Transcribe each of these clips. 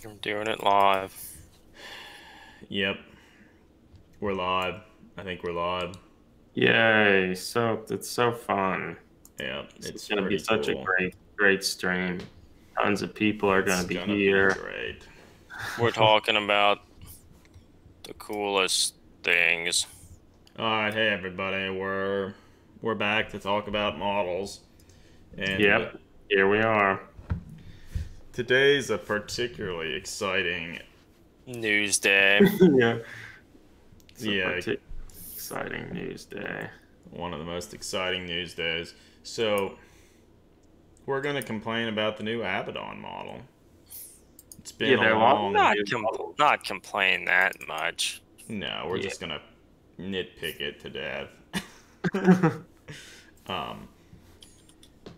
I'm doing it live. Yep, we're live. I think we're live. Yay! So it's so fun. Yeah, This is it's gonna be pretty such a cool. great stream. Tons of people are It's gonna be gonna be here. great. We're talking about the coolest things. All right, hey everybody, we're back to talk about models, and Yep, here we are. today's a particularly exciting. Newsday. Yeah, it's a Yeah, particularly exciting news day. one of the most exciting news days. So we're gonna complain about the new Abaddon model. It's been Yeah, a there are lots long. of new models. Not complain that much. No, we're Yeah. just gonna nitpick it to death. um,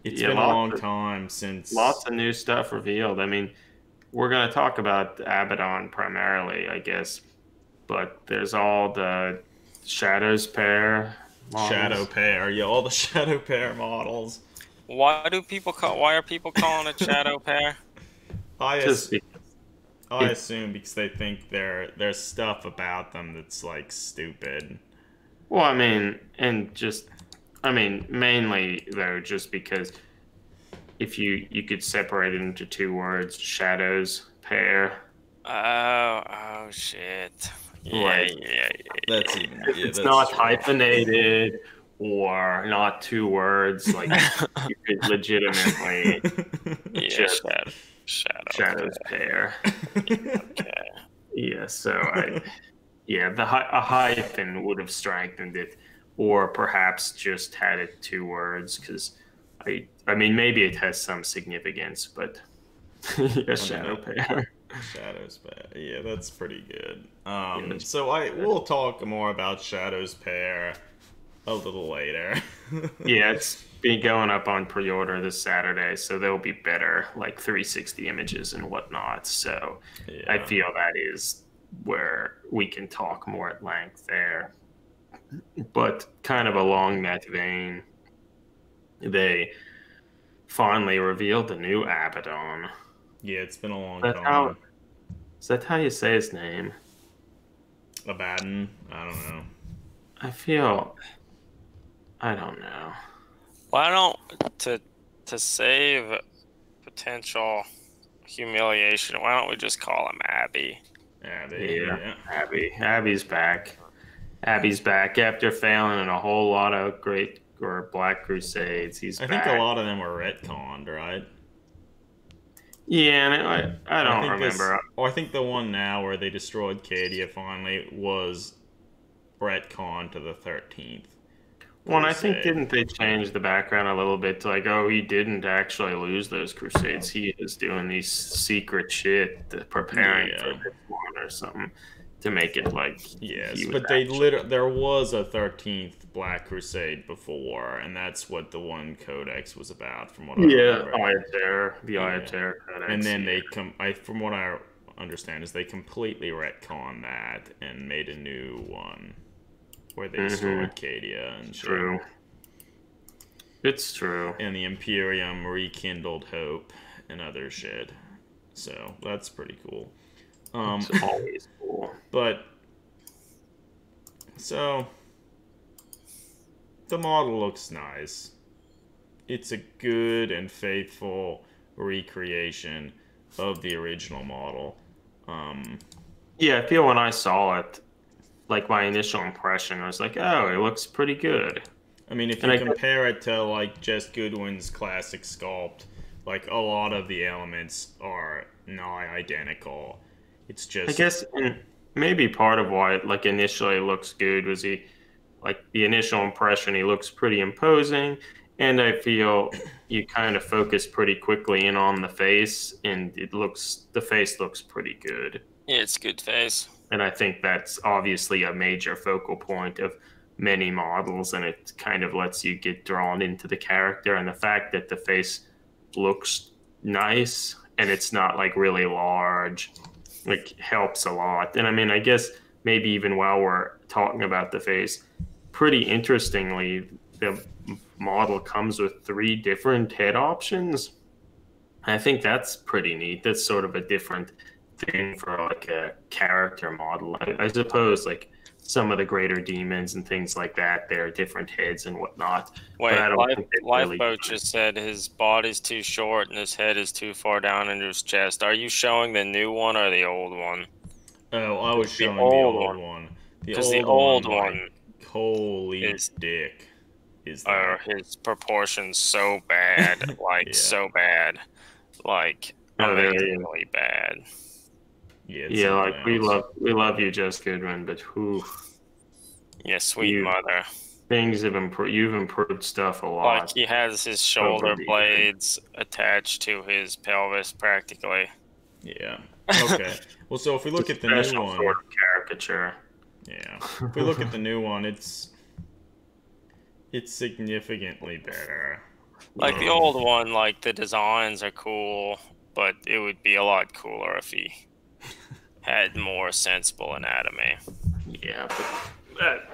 it's Yeah, been a long time since. lots of new stuff revealed. I mean, we're gonna talk about Abaddon primarily, I guess, but there's all the Shadows pair Shadow models. pair, yeah, all the shadow pair models. Why are people calling it shadow pair? I Just ass- because I it assume because they think there's stuff about them that's like stupid. Well, I mean, mainly though, just because if you could separate it into two words, shadows pair, Oh shit. like Yeah. That's even if yeah, it's that's not true. hyphenated or not two words, like you could legitimately Yeah, just shadow shadows pair. pair. Okay. Yeah, yeah, a hyphen would have strengthened it, or perhaps just had it two words because I mean maybe it has some significance, but a I mean, shadow pair. Shadows pair, yeah, that's pretty good. Yeah, that's So we'll talk more about Shadows pair a little later. yeah, it's been going up on pre-order this Saturday, so there'll be better like 360 images and whatnot. So I Yeah. feel that is where we can talk more at length there. But kind of along that vein, they finally revealed the new Abaddon. Yeah, it's been a long That's how time. is that how you say his name? Abaddon, I don't know. I feel I don't know. Why don't to save potential humiliation, why don't we just call him Abby? Abby, Yeah, yeah. Abby's back. Abby's back after failing in a whole lot of great or Black Crusades. He's I think a back. lot of them were retconned, right? Yeah, and I I don't think this, remember. or I think the one now where they destroyed Cadia finally was retcon to the 13th Well, I think Crusade. didn't they change the background a little bit to like, oh, he didn't actually lose those crusades. He is doing these secret shit, preparing for Yeah. this one or something to make it like Yes, he was but they actually. there was a 13th Black Crusade before, and that's what the one codex was about, from what I Yeah, remember. The Eye of Yeah. Terror And Codex. then Yeah, from what I understand, is they completely retconned that and made a new one where they destroyed Cadia and shit. true. It's true. And the Imperium rekindled hope and other shit. So that's pretty cool. It's always cool. But so the model looks nice. It's a good and faithful recreation of the original model. Yeah, I feel when I saw it, like my initial impression was like, oh, it looks pretty good. I mean, if And you I guess, compare it to like Jess Goodwin's classic sculpt, like a lot of the elements are nigh identical. It's I just guess and maybe part of why it like initially looks good was he like the initial impression he looks pretty imposing, and I feel you kind of focus pretty quickly in on the face, and the face looks pretty good. Yeah, it's good face. And I think that's obviously a major focal point of many models, and it kind of lets you get drawn into the character. And the fact that the face looks nice and it's not like really large, like helps a lot. And I mean, I guess maybe even while we're talking about the face, pretty interestingly, the model comes with three different head options. I think that's pretty neat. That's sort of a different thing for like a character model. I suppose like some of the greater demons and things like that, they're different heads and whatnot. But Wait, I don't think they really Lifeboat just said his body's too short and his head is too far down into his chest. Are you showing the new one or the old one? Oh, I was The showing the old old one. one. The Because the old old one, one like, holy is dick, is are that? his proportions so bad, like Yeah. so bad, like Oh, there he is. amazingly bad. Yeah, it's Yeah, like something else. we love you, Jess Goodwin, but who Yeah, sweet you mother. things have improved. You've improved stuff a Like lot he has his over shoulder the years. blades attached to his pelvis practically. Yeah. Okay. Well, so if we look It's at a the new special one, sort of caricature. yeah. If we look at the new one, it's significantly better. Like the old one, like the designs are cool, but it would be a lot cooler if he had more sensible anatomy. Yeah, but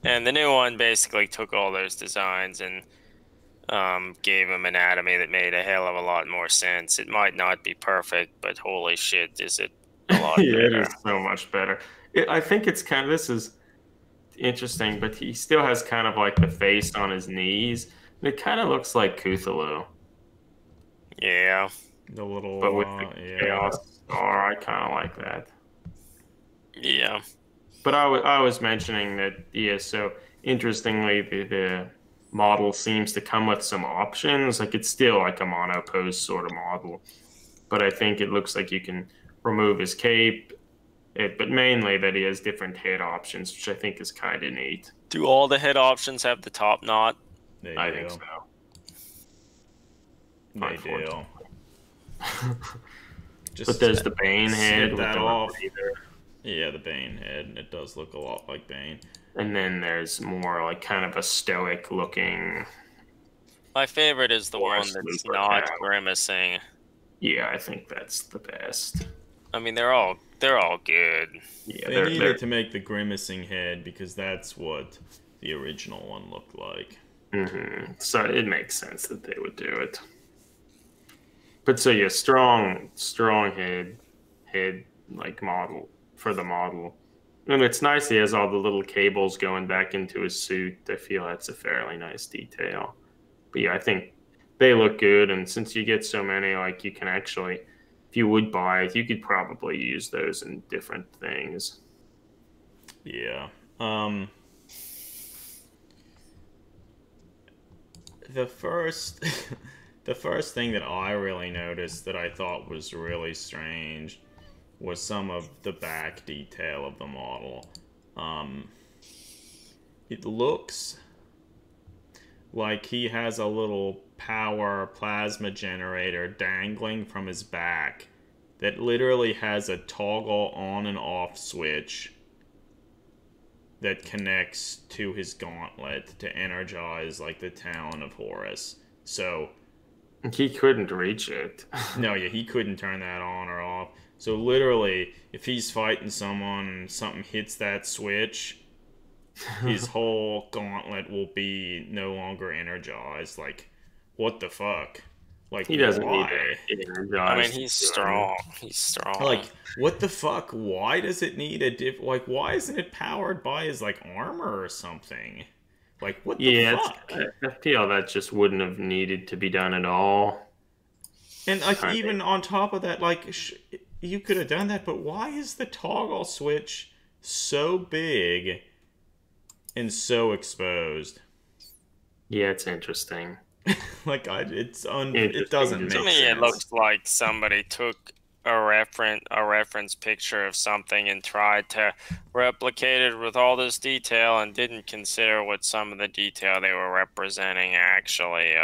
And the new one basically took all those designs and gave him anatomy that made a hell of a lot more sense. It might not be perfect, but holy shit, is it a lot yeah, it better. is so much better. I think it's kind of this is interesting, but he still has kind of like the face on his knees. And it kind of looks like Cthulhu, Yeah. The little, but with the yeah. chaos star. I kind of like that. Yeah. But I was mentioning that, yeah, so interestingly, the model seems to come with some options. Like it's still like a monopose sort of model, but I think it looks like you can remove his cape, but mainly that he has different head options, which I think is kind of neat. Do all the head options have the top knot? They I do. think so. They do. Just But there's the Bane head snip with that the off. repeater. Yeah, the Bane head. It does look a lot like Bane. And then there's more like kind of a stoic looking. My favorite is the one Forest that's Looper not cow. grimacing. Yeah, I think that's the best. I mean, they're all good. Yeah, They needed to make the grimacing head because that's what the original one looked like. So it makes sense that they would do it. But so yeah, strong head like model for the model. And it's nice he has all the little cables going back into his suit. I feel that's a fairly nice detail. But yeah, I think they look good, and since you get so many, like you can actually, if you would buy it, you could probably use those in different things. Yeah. The first the first thing that I really noticed that I thought was really strange was some of the back detail of the model. It looks like he has a little power plasma generator dangling from his back that literally has a toggle on and off switch that connects to his gauntlet to energize like the Talon of Horus. So He couldn't reach it. no, yeah, he couldn't turn that on or off. So literally, if he's fighting someone and something hits that switch, his whole gauntlet will be no longer energized. Like, what the fuck? Like, He doesn't need why? to energize. I mean, he's strong. He's strong. Like, what the fuck? Why does it need a like, why isn't it powered by his, like, armor or something? Like, what the fuck? I feel that just wouldn't have needed to be done at all. And, like, even on top of that, like, you could have done that, but why is the toggle switch so big and so exposed? Yeah, it's interesting. Like, it doesn't Interesting. make to me, sense. it looks like somebody took a reference picture of something and tried to replicate it with all this detail and didn't consider what some of the detail they were representing actually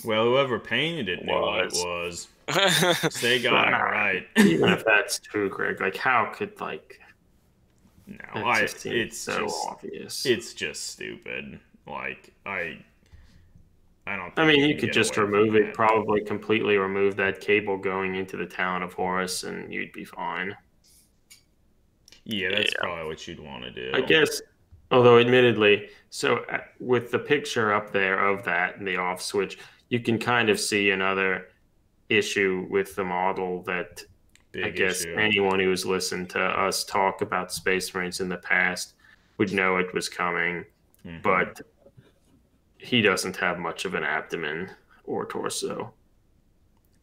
Well, whoever painted it knew what it was. They got it right. Even if that's true, Greg, like how could like No, it's so obvious. It's just stupid. Like I don't think I mean, you you can could get just away from remove it, that. probably completely remove that cable going into the Town of Horus, and you'd be fine. Yeah, that's probably what you'd want to do. I guess, although admittedly, so with the picture up there of that and the off switch, you can kind of see another issue with the model that I Big guess issue. anyone who has listened to us talk about Space Marines in the past would know it was coming, Hmm. but he doesn't have much of an abdomen or torso.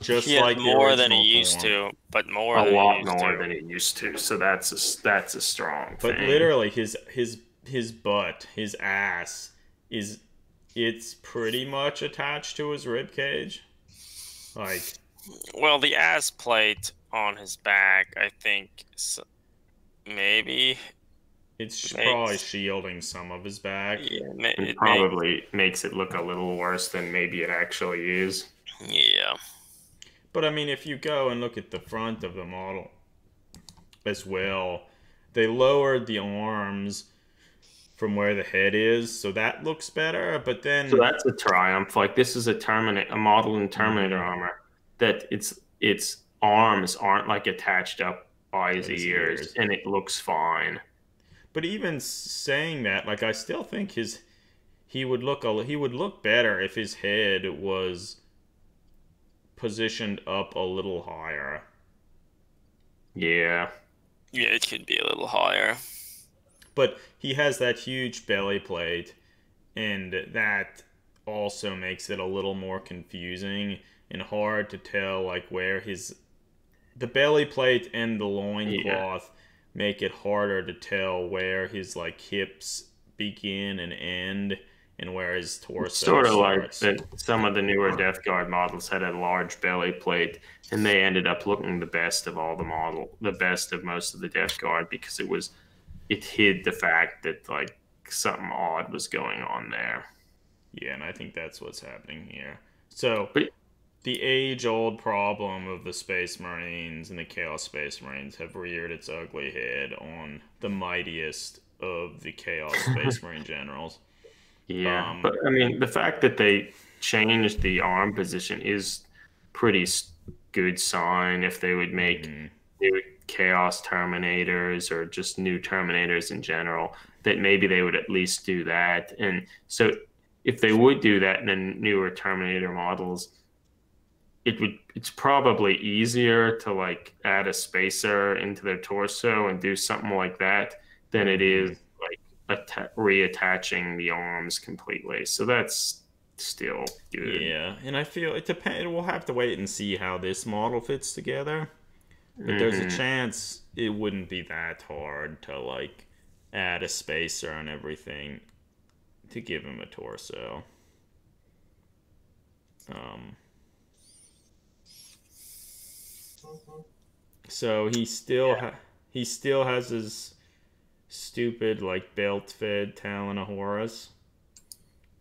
Just He has like the more than he original used form. to, but more A than he lot used more to. than he used to, so that's a strong But thing. literally, his butt, his ass, is it's pretty much attached to his rib cage. Like Well, the ass plate on his back, I think, maybe it's probably makes shielding some of his back. yeah, And it makes probably makes it look a little worse than maybe it actually is. yeah. But I mean, if you go and look at the front of the model as well, they lowered the arms from where the head is, so that looks better. But So then, that's a triumph. Like this is a model in Terminator mhm, armor that its arms aren't like attached up by his his ears, ears. and it looks fine. But even saying that, like I still think he would look better if his head was positioned up a little higher. Yeah, Yeah, it could be a little higher. But he has that huge belly plate, and that also makes it a little more confusing and hard to tell like where his the belly plate and the yeah. loincloth make it harder to tell where his like hips begin and end and where his It's torso sort of like starts. that some of the newer Death Guard models had a large belly plate, and they ended up looking the best of all the best of most of the Death Guard because it hid the fact that like something odd was going on there. Yeah, and I think that's what's happening here. So But the age-old problem of the Space Marines and the Chaos Space Marines have reared its ugly head on the mightiest of the Chaos Space Marine generals. yeah, Um, but I mean, the fact that they changed the arm position is pretty good sign if they would make mhm. new Chaos Terminators or just new Terminators in general, that maybe they would at least do that. And so, if they would do that in the newer Terminator models, it's probably easier to like add a spacer into their torso and do something like that than it Hmm. is like reattaching the arms completely. So that's still good. Yeah, and I feel it depends. We'll have to wait and see how this model fits together. But there's a Hmm. chance it wouldn't be that hard to like add a spacer and everything to give him a torso. Um, so he still has his stupid like belt fed Talon-a-Horus.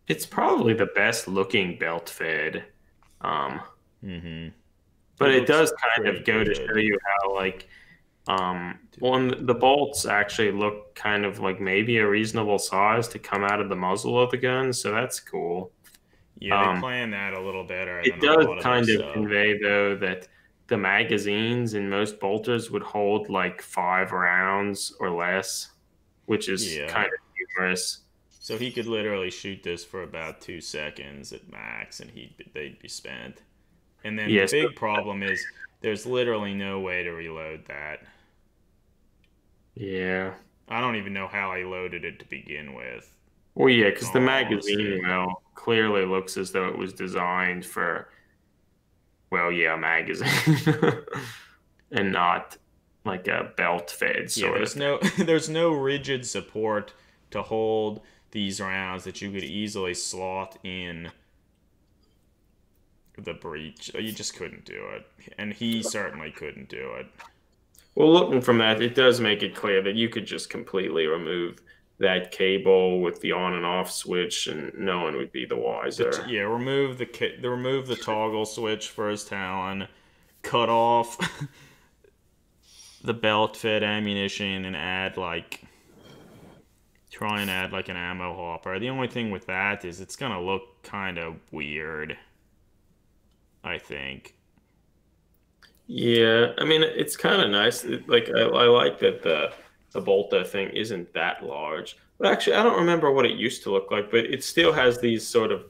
It's probably the best looking belt fed. Um, Mm-hmm. but He it looks does kind pretty of go to good. show you how like one the bolts actually look kind of like maybe a reasonable size to come out of the muzzle of the gun, so that's cool. Yeah, they Um, plan that a little better it than a does lot of their kind of stuff. convey though that the magazines in most bolters would hold like 5 rounds or less, which is Yeah. kind of humorous. So he could literally shoot this for about 2 seconds at max, and they'd be spent. And then the Yes, big problem is there's literally no way to reload that. yeah. I don't even know how I loaded it to begin with. Well, yeah, In because the all honesty. magazine, well, clearly looks as though it was designed for, well, yeah, a magazine, and not like a belt-fed Yeah, sort of thing. there's no rigid support to hold these rounds that you could easily slot in the breech. You just couldn't do it, and he certainly couldn't do it. Well, looking from that, it does make it clear that you could just completely remove that cable with the on and off switch, and no one would be the wiser. Yeah, remove the toggle switch for his Talon, cut off the belt fed ammunition, and try and add like an ammo hopper. The only thing with that is it's gonna look kind of weird, I think. Yeah, I mean, it's kind of nice. Like, I like that the Bolta thing isn't that large. But actually, I don't remember what it used to look like, but it still has these sort of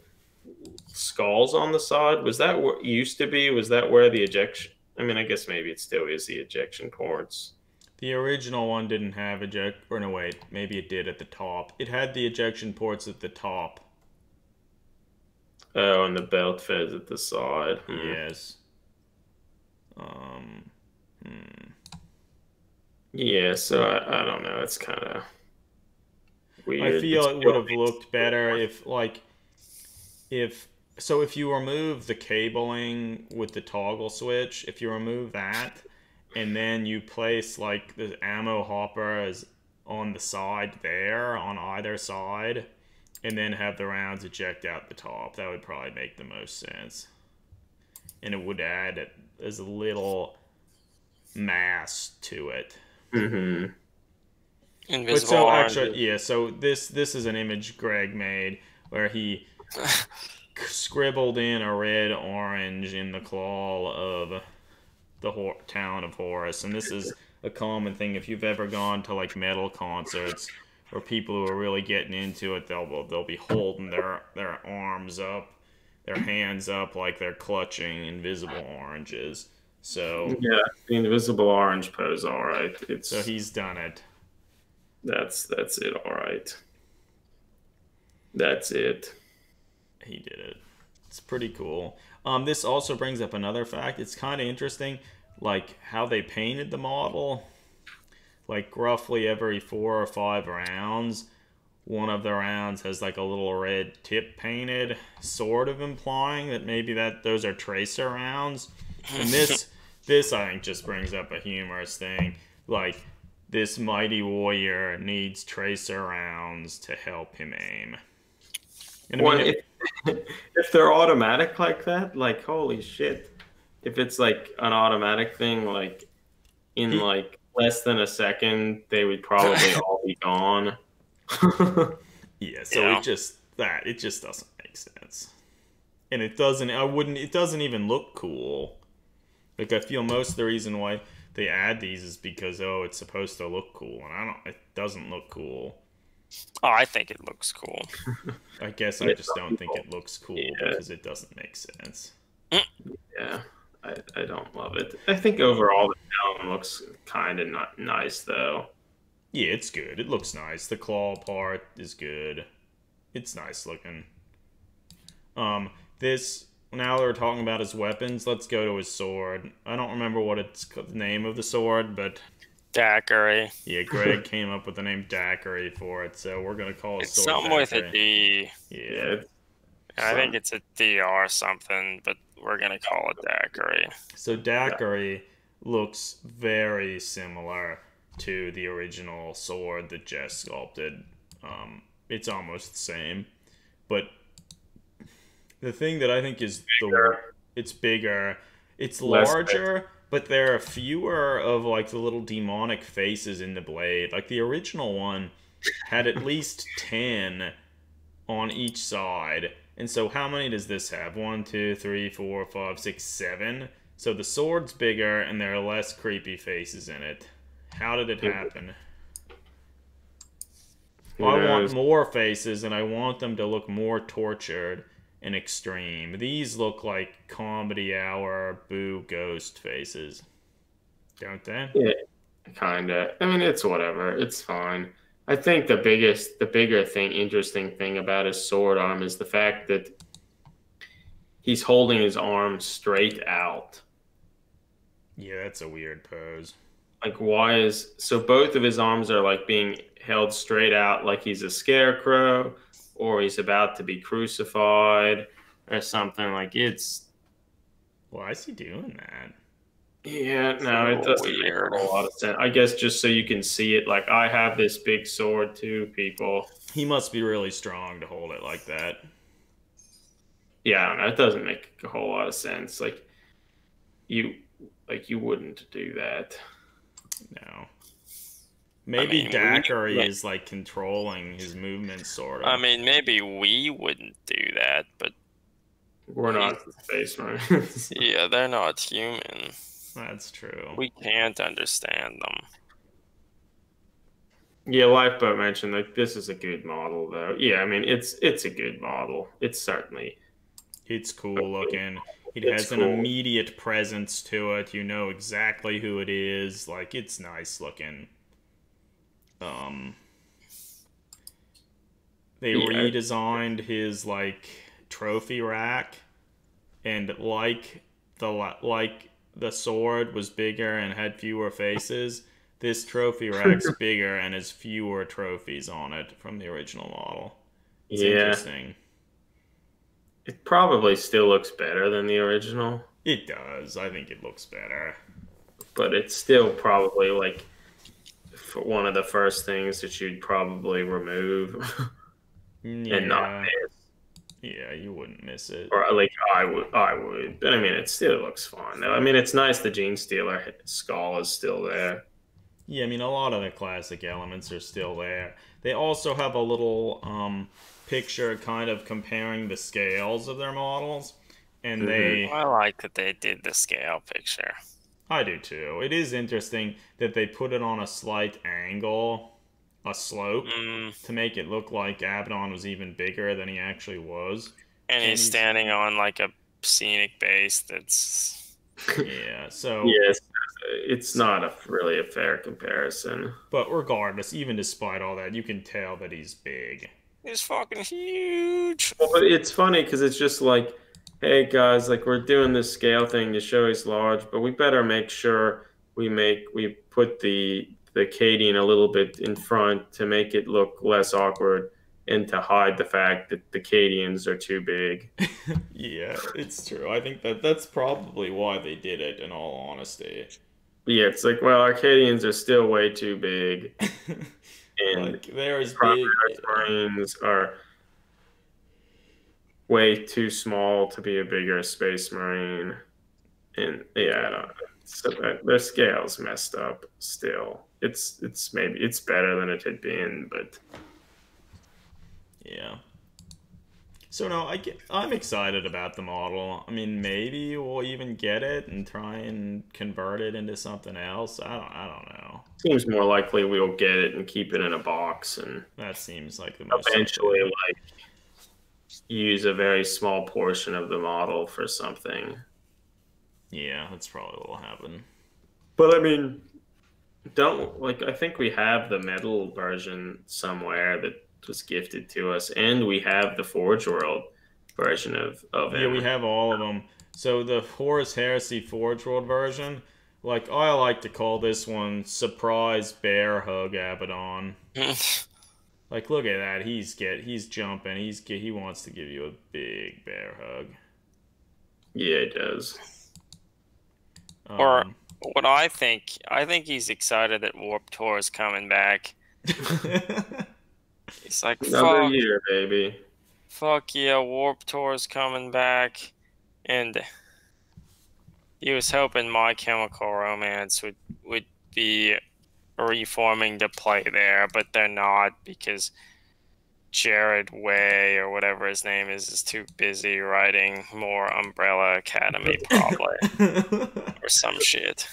skulls on the side. Was that what it used to be? Was that where the I mean, I guess maybe it still is the ejection ports. The original one didn't have eject, or no wait, maybe it did at the top. It had the ejection ports at the top. Oh, and the belt feds at the side. Yes. Um. Hmm. Yeah, so I don't know. It's kind of I weird. It feel it would still have needs looked better if like if so if you remove the cabling with the toggle switch, if you remove that and then you place like the ammo hopper as on the side there on either side and then have the rounds eject out the top, that would probably make the most sense. And it would add as little mass to it. Mm-hmm. But Invisible so orange. actually, yeah. So this is an image Greg made where he scribbled in a red orange in the claw of the town of Horus, and this is a common thing if you've ever gone to like metal concerts or people who are really getting into it. They'll be holding their arms up, their hands up like they're clutching invisible oranges. So Yeah, the invisible orange pose. All right, so it's he's done it. that's it. All right, that's it. He did it. It's pretty cool. This also brings up another fact. It's kind of interesting, like how they painted the model. Like roughly every 4 or 5 rounds, one of the rounds has like a little red tip painted, sort of implying that maybe that those are tracer rounds. And this I think just brings up a humorous thing. Like this mighty warrior needs tracer rounds to help him aim. And I Well, mean, if they're automatic like that, like holy shit! If it's like an automatic thing, like in he like less than a second, they would probably all be gone. yeah, so Yeah. it just doesn't make sense. And it doesn't I wouldn't it doesn't even look cool. Like I feel most of the reason why they add these is because oh it's supposed to look cool and I don't it doesn't look cool. Oh, I think it looks cool. I guess I Yeah, just don't think it looks cool yeah, because it doesn't make sense. yeah. I don't love it. I think overall the town looks kind of not nice though. Yeah, it's good. It looks nice. The claw part is good. It's nice looking. This now that we're talking about his weapons, let's go to his sword. I don't remember what it's the name of the sword, but Daiquiri. yeah, Greg came up with the name Daiquiri for it, so we're gonna call his It's sword something with a Daiquiri. D. Yeah, Yeah, And I think some it's a DR something, but we're gonna call it Daiquiri. so Daiquiri looks very similar to the original sword that Jess sculpted. It's almost the same, but the thing that I think is it's bigger, it's less. larger, but there are fewer of like the little demonic faces in the blade. Like the original one had at least 10 on each side. And so how many does this have? 1, 2, 3, 4, 5, 6, 7. So the sword's bigger and there are less creepy faces in it. How did it happen? Who I want knows? more faces and I want them to look more tortured and extreme. These look like comedy hour boo ghost faces. Don't they? Yeah, kind of. I mean, it's whatever. It's fine. I think the bigger thing, interesting thing about his sword arm is the fact that he's holding his arm straight out. Yeah, that's a weird pose. Like, why is so both of his arms are like being held straight out, like he's a scarecrow or he's about to be crucified or something. Like, it's Why is he doing that? yeah, It's a no, it little doesn't make weird. a whole lot of sense. I guess just so you can see it, like I have this big sword too, people. He must be really strong to hold it like that. Yeah, I don't know. It doesn't make a whole lot of sense. You, you wouldn't do that. No. Maybe mean, Daiquiri is like controlling his movements, sort of. I mean, maybe we wouldn't do that, but We're not space marines. yeah, they're not human. That's true. We can't understand them. Yeah, Lifeboat mentioned like this is a good model though. Yeah, I mean it's a good model. It's certainly It's cool looking. It It's has an cool. immediate presence to it. You know exactly who it is. Like, it's nice looking. Um, they Yeah. redesigned his like trophy rack, and like the sword was bigger and had fewer faces. This trophy rack's bigger and has fewer trophies on it from the original model. It's Yeah. interesting. It probably still looks better than the original, It does. I think it looks better. but it's still probably like one of the first things that you'd probably remove and not Yeah. miss. Yeah, you wouldn't miss it. Or like I would. But I mean, it still looks fine though. I mean, it's nice the Gene Stealer skull is still there. Yeah, I mean, a lot of the classic elements are still there. They also have a little picture kind of comparing the scales of their models. And Hmm. I like that they did the scale picture. I do too. It is interesting that they put it on a slight angle, a slope, Mm, to make it look like Abaddon was even bigger than he actually was. and And he's he's, standing on like a scenic base that's. yeah, so, Yes, it's not really a fair comparison. but regardless, even despite all that, you can tell that he's big. It's fucking huge. Well, but it's funny because it's just like, hey guys, like we're doing this scale thing to show he's large, but we better make sure we put the Cadian a little bit in front to make it look less awkward and to hide the fact that the Cadians are too big. Yeah, it's true. I think that's probably why they did it, in all honesty. Yeah, it's like, well, Arcadians are still way too big, and Like, they're as Prime big. Marines are way too small to be a bigger Space Marine. And yeah, I don't know. So their scale's messed up still. It's maybe it's better than it had been, but Yeah. So no, I'm excited about the model. I mean, maybe we'll even get it and try and convert it into something else. I don't know. seems more likely we'll get it and keep it in a box and That seems like the most eventually likely. like use a very small portion of the model for something. Yeah, that's probably what will happen. But I mean, don't like I think we have the metal version somewhere that was gifted to us, and we have the Forge World version of Yeah, we him. have all of them. So the Horus Heresy Forge World version, like I like to call this one Surprise Bear Hug Abaddon. Like, look at that. He's jumping. He wants to give you a big bear hug. Yeah, it does. Or Um, what I think he's excited that Warp Tour is coming back. He's like, Another fuck, year, baby. fuck yeah, Warp Tour is coming back. And he was hoping My Chemical Romance would be reforming to play there, but they're not because Jared Way or whatever his name is too busy writing more Umbrella Academy probably or some shit.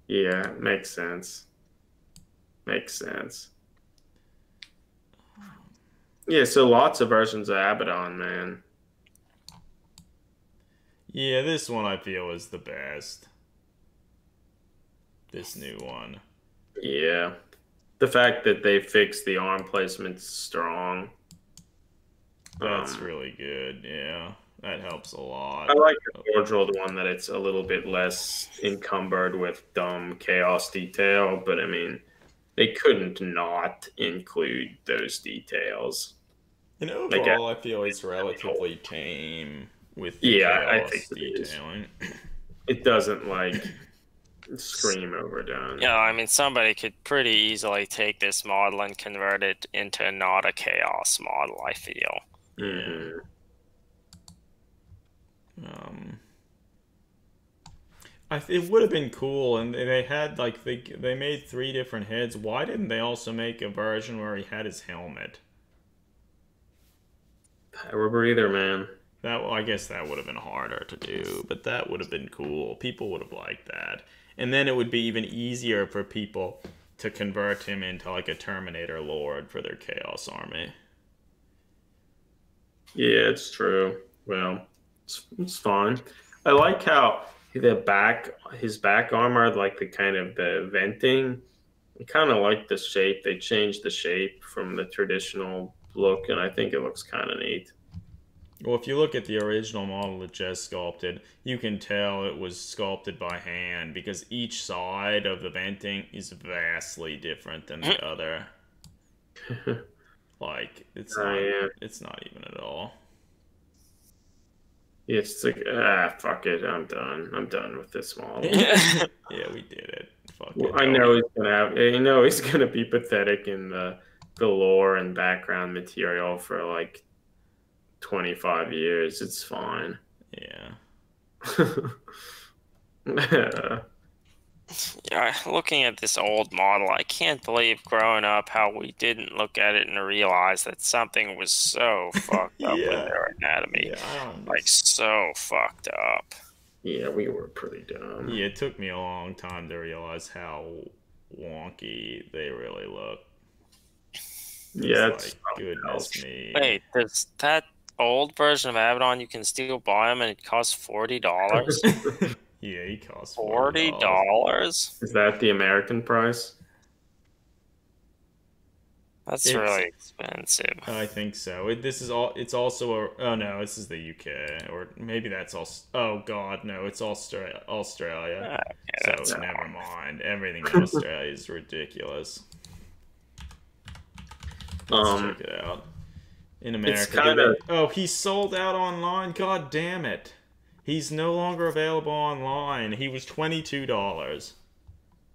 Yeah, makes sense. Makes sense. Yeah, so lots of versions of Abaddon, man. yeah, this one I feel is the best. This new one. Yeah. The fact that they fixed the arm placement's strong. That's Um, really good. Yeah, that helps a I lot. like the Forge World one that it's a little bit less encumbered with dumb chaos detail, but I mean, they couldn't not include those details. And Like, overall, I feel it's relatively tame with the yeah, I think chaos it is. detailing. It doesn't like scream overdone. Yeah, I mean, somebody could pretty easily take this model and convert it into not a chaos model, I feel. Yeah. Hmm. Um, it would have been cool, and they had like they made three different heads. Why didn't they also make a version where he had his helmet? Power breather, man. That I guess that would have been harder to do, but that would have been cool. People would have liked that, and then it would be even easier for people to convert him into like a Terminator Lord for their Chaos Army. Yeah, it's true. Well, It's fine. I like how his back armor, like the kind of the venting. I kind of like the shape. They changed the shape from the traditional look, and I think it looks kind of neat. Well, if you look at the original model that Jess sculpted, you can tell it was sculpted by hand because each side of the venting is vastly different than the other. Like Yeah. it's not even at all. It's like fuck it, I'm done. I'm done with this model. Yeah, we did it. Fuck it. I know he's gonna have. You know he's gonna be pathetic in the lore and background material for like 25 years. It's fine. Yeah. Yeah, looking at this old model, I can't believe growing up how we didn't look at it and realize that something was so fucked up with Yeah. their anatomy. Yeah, I don't Like, so fucked up. Yeah, we were pretty dumb. Yeah, it took me a long time to realize how wonky they really look. Yeah, It's like, goodness me. Wait, does that old version of Abaddon, you can still buy them and it costs $40? Yeah, he costs $40? Is that the American price? That's really expensive. I think so. This is all. It's also a. Oh no, this is the UK, or maybe that's also. Oh God, no, it's Australia. Okay, So never mind. Everything in Australia is ridiculous. Let's check it out. In America, he's sold out online. God damn it! He's no longer available online. He was $22.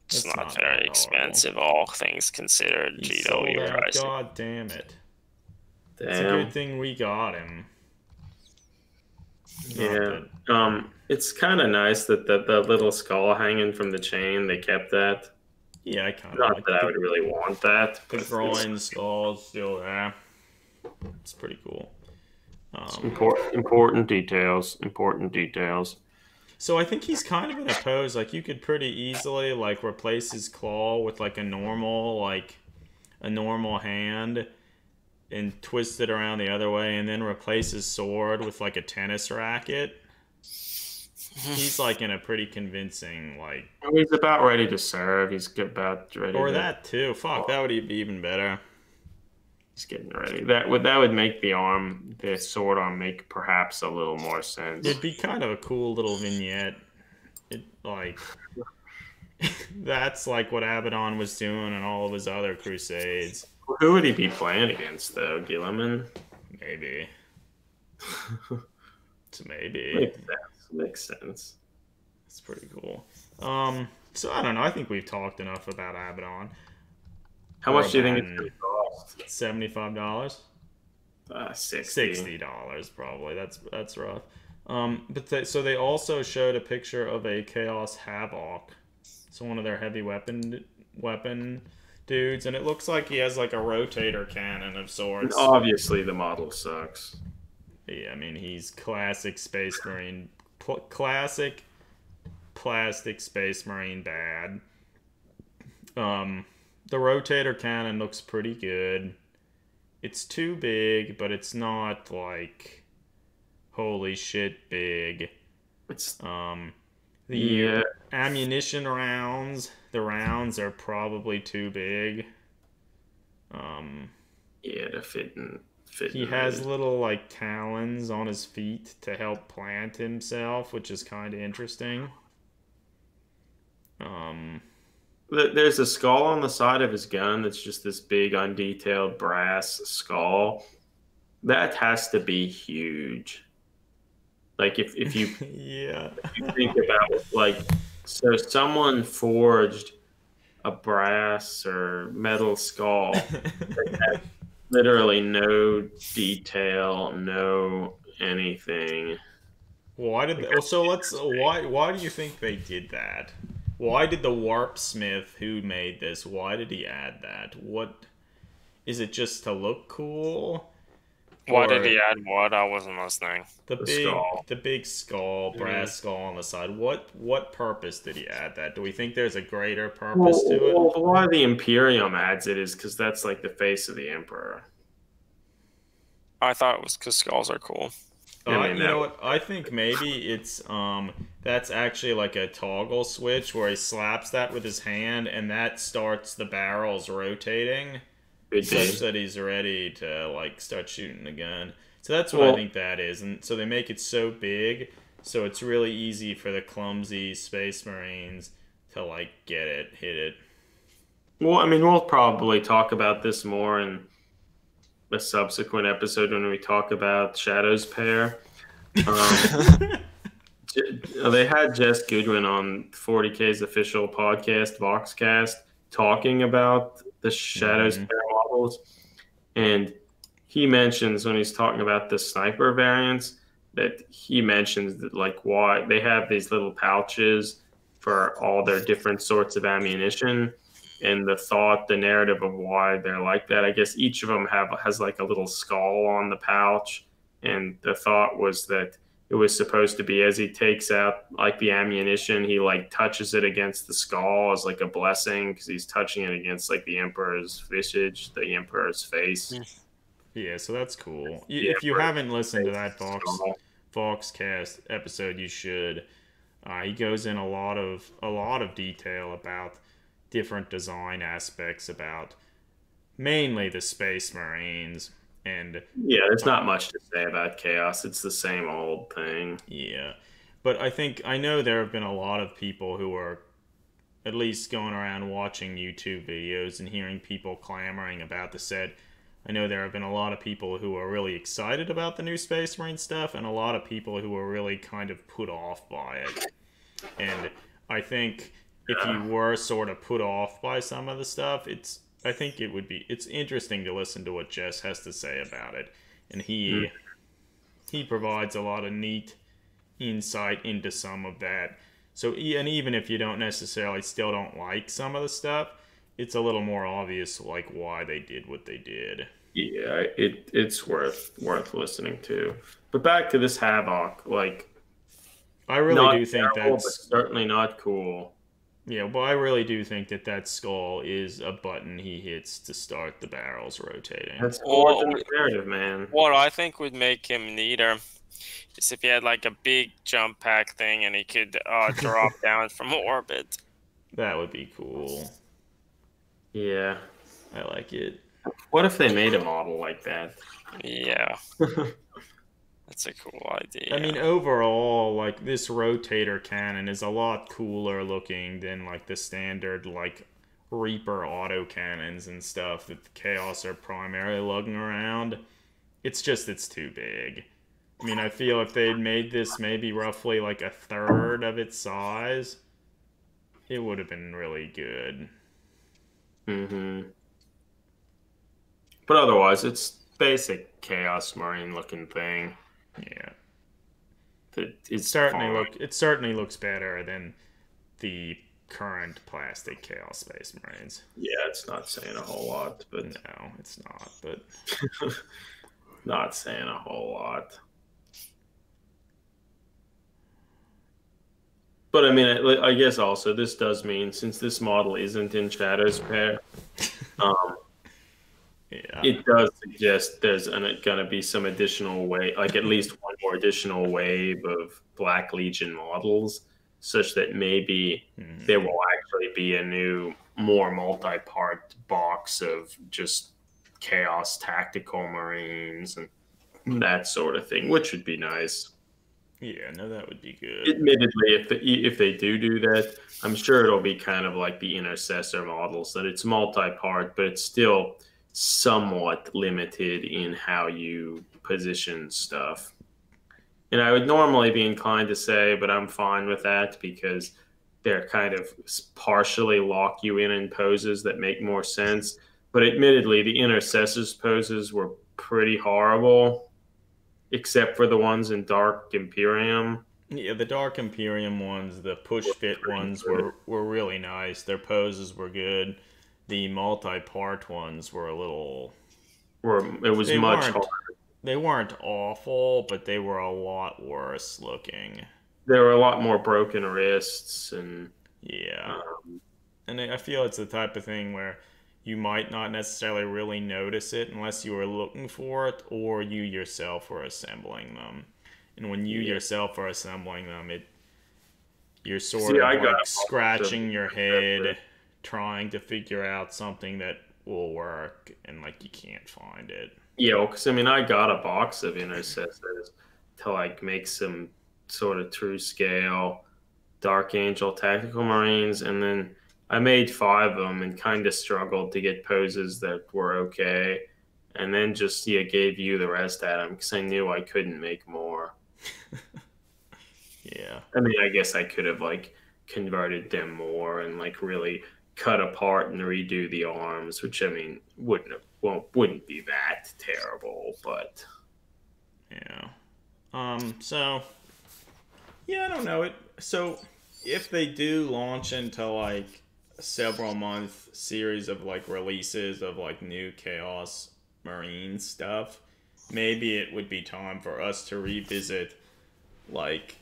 It's not very expensive, all things considered. GW price. God damn it! Damn. It's a good thing we got him. Yeah. It's kind of nice that the little skull hanging from the chain, they kept that. Yeah, I kind of Not like that I would really want that. The groin skull's still there. It's pretty cool. Important details. Important details. So I think he's kind of in a pose. Like you could pretty easily like replace his claw with like a normal hand and twist it around the other way, and then replace his sword with like a tennis racket. He's like in a pretty convincing like. He's about ready to serve. He's about ready. Or that too. Fuck, that would be even better. He's getting ready. That would make the sword arm make perhaps a little more sense. It'd be kind of a cool little vignette. That's like what Abaddon was doing in all of his other crusades. Who would he be playing against though? Gilliman? Maybe. Maybe. Makes sense. It's pretty cool. So I don't know. I think we've talked enough about Abaddon. How much do you think it's going to cost? $75. $60 probably. That's rough. So they also showed a picture of a Chaos Havoc. So one of their heavy weapon dudes, and it looks like he has like a rotator cannon of sorts. And obviously, the model sucks. Yeah, I mean he's classic Space Marine, classic plastic Space Marine bad. The rotator cannon looks pretty good. It's too big, but it's not like holy shit big. It's ammunition rounds. The rounds are probably too big. To fit. He has little like talons on his feet to help plant himself, which is kind of interesting. There's a skull on the side of his gun that's just this big, undetailed brass skull. That has to be huge. Like, if you, yeah. if you think about, like, so someone forged a brass or metal skull that had literally no detail, no anything. Why do you think they did that? Why did the warp smith who made this, why did he add that? What is it, just to look cool? Why did he add what? I wasn't listening. The big skull, brass skull on the side. What purpose did he add that? Do we think there's a greater purpose to it? Well, why the Imperium adds it is because that's like the face of the Emperor. I thought it was because skulls are cool. I mean, You that know would, what? I think maybe it's that's actually like a toggle switch where he slaps that with his hand and that starts the barrels rotating could such be. that he's ready to like start shooting the gun. So that's what I Well, think that is. And so they make it so big so it's really easy for the clumsy space marines to like get it, hit it. I mean, we'll probably talk about this more in a subsequent episode when we talk about Shadow's pair. Um, they had Jess Goodwin on 40K's official podcast, Voxcast, talking about the Shadows Mm-hmm. pair models, and he mentions when he's talking about the sniper variants that he mentions that like why they have these little pouches for all their different sorts of ammunition, and the narrative of why they're like that. I guess each of them has like a little skull on the pouch, and the thought was that it was supposed to be as he takes out like the ammunition, he like touches it against the skull as like a blessing because he's touching it against like the emperor's visage, the emperor's face. Yeah, so that's cool. The If you emperor's haven't listened to face that skull. Foxcast episode, you should. He goes in a lot of detail about different design aspects about mainly the Space Marines and Yeah, there's uh, not much to say about chaos. It's the same old thing. yeah. But I know there have been a lot of people who are at least going around watching YouTube videos and hearing people clamoring about the set. I know there have been a lot of people who are really excited about the new Space Marine stuff and a lot of people who are really kind of put off by it. And I think if you Yeah. were sort of put off by some of the stuff, I think it's interesting to listen to what Jess has to say about it. And Mm. he provides a lot of neat insight into some of that. So and even if you don't necessarily still don't like some of the stuff, it's a little more obvious like why they did what they did. Yeah, it's worth listening to. But back to this Havoc, like I really not do think terrible, but that's certainly not cool. yeah, well, I really do think that that skull is a button he hits to start the barrels rotating. That's core to Or the narrative, man. what I think would make him neater is if he had like a big jump pack thing and he could drop down from orbit. That would be cool. Yeah. I like it. What if they made a model like that? Yeah, that's a cool I mean, idea. overall, like this rotator cannon is a lot cooler looking than like the standard like Reaper autocannons and stuff that the Chaos are primarily lugging around. It's just it's too big. I mean, I feel if they'd made this maybe roughly like a third of its size, it would have been really good. hmm But otherwise, it's basic Chaos Marine looking thing Yeah. that is fine. It certainly looks better than the current plastic Chaos Space Marines. Yeah, it's not saying a whole lot, but No, it's not, but not saying a whole lot. But I mean, I guess also this does mean since this model isn't in Shadow's pair, um, yeah. it does suggest there's going to be some additional wave, like at least one more additional wave of Black Legion models, such that maybe there Mhm. will actually be a new, more multi-part box of just Chaos Tactical Marines and that sort of thing, which would be nice. Yeah, no, that would be good. Admittedly, if they do that, I'm sure it'll be kind of like the intercessor models that it's multi-part, but it's still somewhat limited in how you position stuff. And I would normally be inclined to say, but I'm fine with that because they're kind of partially lock you in poses that make more sense. But admittedly, the intercessors poses were pretty horrible, except for the ones in Dark Imperium. Yeah, the Dark Imperium ones, the push fit Pretty ones good. were really nice. Their poses were good. The multi-part ones were a little Or it was they much harder. weren't they weren't awful, but they were a lot worse looking. There were a lot more broken wrists and Yeah. um, And I feel it's the type of thing where you might not necessarily really notice it unless you were looking for it or you yourself were assembling them. And when you Yeah. yourself are assembling them, you're sort See, of I got like a box of scratching your that. head trying to figure out something that will work, and like you can't find it. Yeah, because I mean, I got a box of intercessors to like make some sort of true scale Dark Angel Tactical Marines, and then I made five of them and kind of struggled to get poses that were okay, and then just gave you the rest at them because I knew I couldn't make more. Yeah. I mean, I guess I could have like converted them more and like really cut apart and redo the arms, which I mean wouldn't be that terrible, but Yeah. So yeah, I don't know it. So if they do launch into like a several month series of like releases of like new Chaos Marine stuff, maybe it would be time for us to revisit like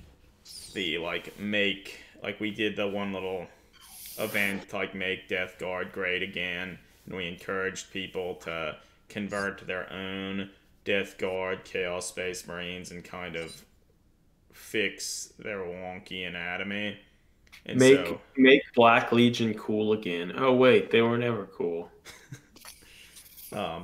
the like make like we did the one little event like make Death Guard great again, and we encouraged people to convert to their own Death Guard Chaos Space Marines and kind of fix their wonky anatomy. And so, make Black Legion cool again. Oh wait, they were never cool.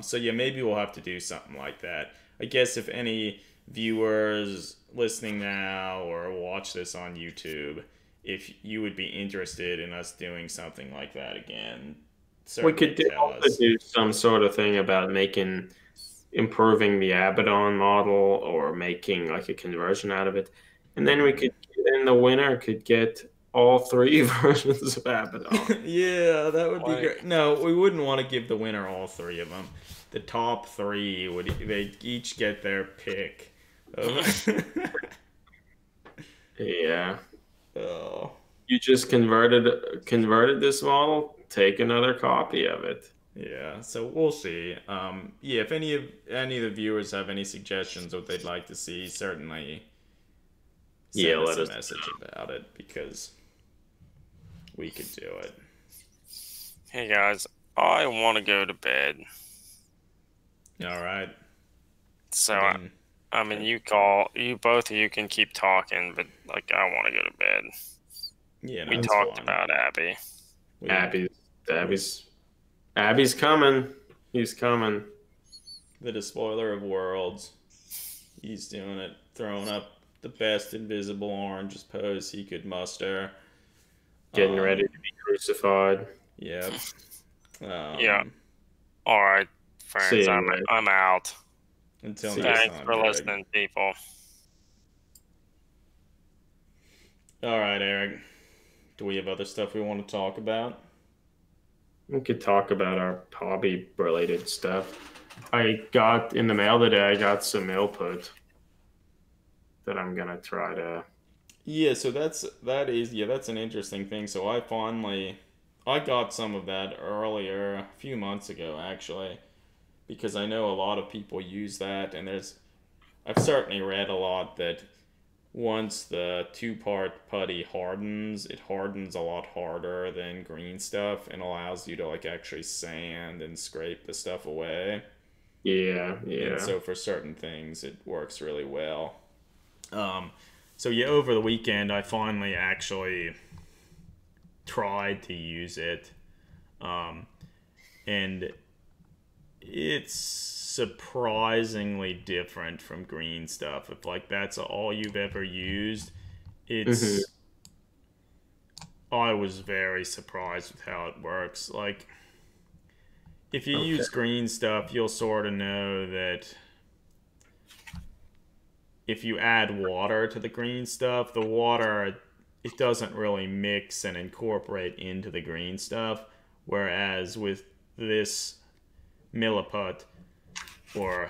so yeah, maybe we'll have to do something like that. I guess if any viewers listening now or watch this on YouTube, if you would be interested in us doing something like that again, We certainly could tell also us. do some sort of thing about improving the Abaddon model or making like a conversion out of it. And then then the winner could get all three versions of Abaddon. Yeah, that would be Like, great. No, we wouldn't want to give the winner all three of them. The top three would they each get their pick. Of yeah. oh, You just converted this model, take another copy of it. yeah. So we'll see. Yeah. If any of the viewers have any suggestions what they'd like to see, certainly Yeah, send us let a us message about it because we could do it. Hey guys, I want to go to bed. All right. So Then I mean, you both of you can keep talking, but like I want to go to bed. yeah, no, We it's talked fine. about Abby. We, Abby's Abby's coming. He's coming. the despoiler of worlds. He's doing it, throwing up the best invisible orange pose he could muster. Getting ready to be crucified. Yep. Yeah. All right, See friends. you, I'm guys. I'm out. Until See next Thanks time, for Greg. listening, people. All right, Eric. Do we have other stuff we want to talk about? We could talk about our hobby related stuff. I got in the mail today, I got some input that I'm gonna try to. Yeah, so that's an interesting thing. So I got some of that earlier, a few months ago actually, because I know a lot of people use that, and I've certainly read a lot that once the two-part putty hardens, it hardens a lot harder than green stuff and allows you to like actually sand and scrape the stuff away. Yeah, And yeah. so for certain things, it works really well. Um, so yeah, over the weekend, I finally actually tried to use it, um, and it's surprisingly different from green stuff. If like that's all you've ever used, hmm it's I was very surprised with how it works. Like if you Okay. use green stuff, you'll sort of know that if you add water to the green stuff, the water it doesn't really mix and incorporate into the green stuff. Whereas with this milliput, or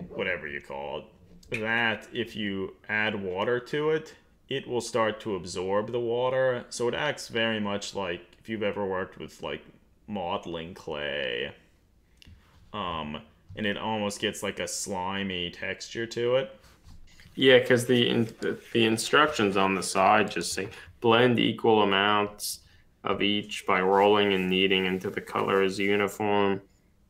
whatever you call it, that if you add water to it, it will start to absorb the water. So it acts very much like if you've ever worked with like modeling clay. And it almost gets like a slimy texture to it. Yeah, because the instructions on the side just say blend equal amounts of each by rolling and kneading until the color is uniform,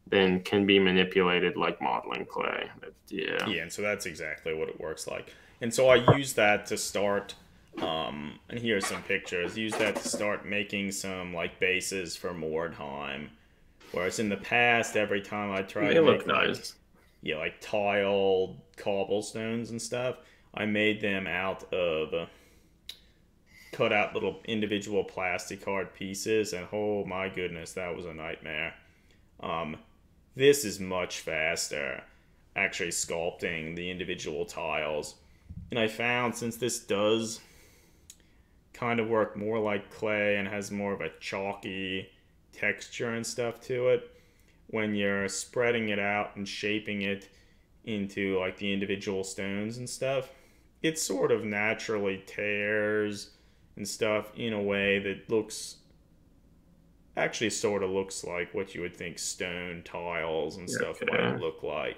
then can be manipulated like modeling clay. Yeah. Yeah, and so that's exactly what it works like. And so I use that to start, and here's some pictures. Use that to start making some like bases for Mordheim. Whereas in the past, every time I try They to look make like, nice. yeah, like tiled cobblestones and stuff, I made them out of cut out little individual plastic card pieces, and oh my goodness, that was a nightmare. Um, this is much faster, actually sculpting the individual tiles. And I found since this does kind of work more like clay and has more of a chalky texture and stuff to it, when you're spreading it out and shaping it into like the individual stones and stuff, it sort of naturally tears and stuff in a way that looks actually sort of looks like what you would think stone tiles and stuff might Okay. look like.